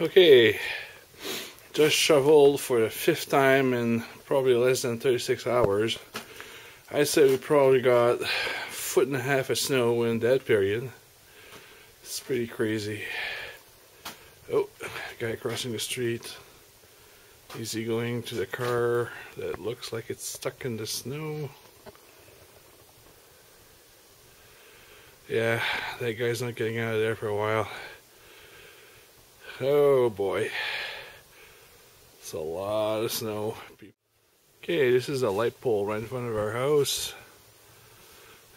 Okay, just shoveled for the 5th time in probably less than 36 hours. I said we probably got 1.5 feet of snow in that period. It's pretty crazy. Oh, guy crossing the street. Is he going to the car that looks like it's stuck in the snow? Yeah, that guy's not getting out of there for a while. Oh boy, it's a lot of snow. Okay, this is a light pole right in front of our house,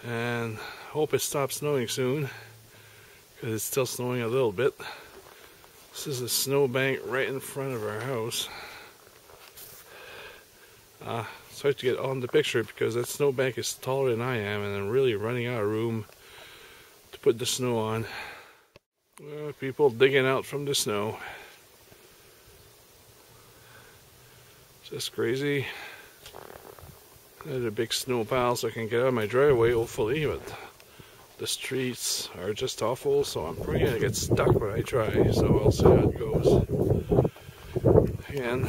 and hope it stops snowing soon because it's still snowing a little bit. This is a snowbank right in front of our house. It's hard to get on the picture because that snowbank is taller than I am, and I'm really running out of room to put the snow on. People digging out from the snow. Just crazy. There's a big snow pile so I can get out of my driveway, hopefully, but the streets are just awful, so I'm probably gonna get stuck when I try, so we'll see how it goes. Again.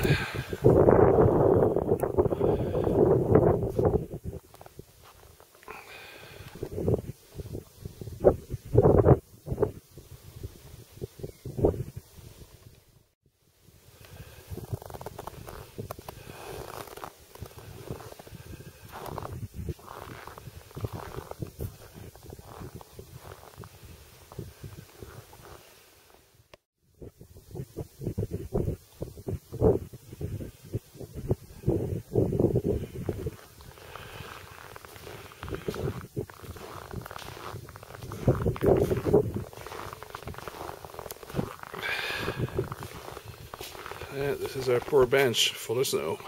And this is our poor bench full of snow.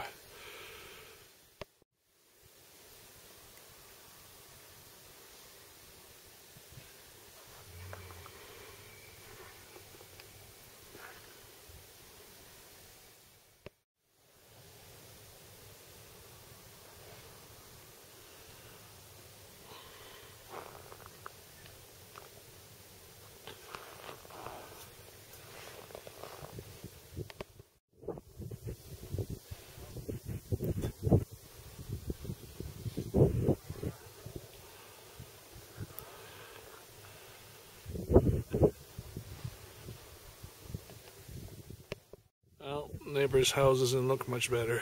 Well, neighbors' house doesn't look much better.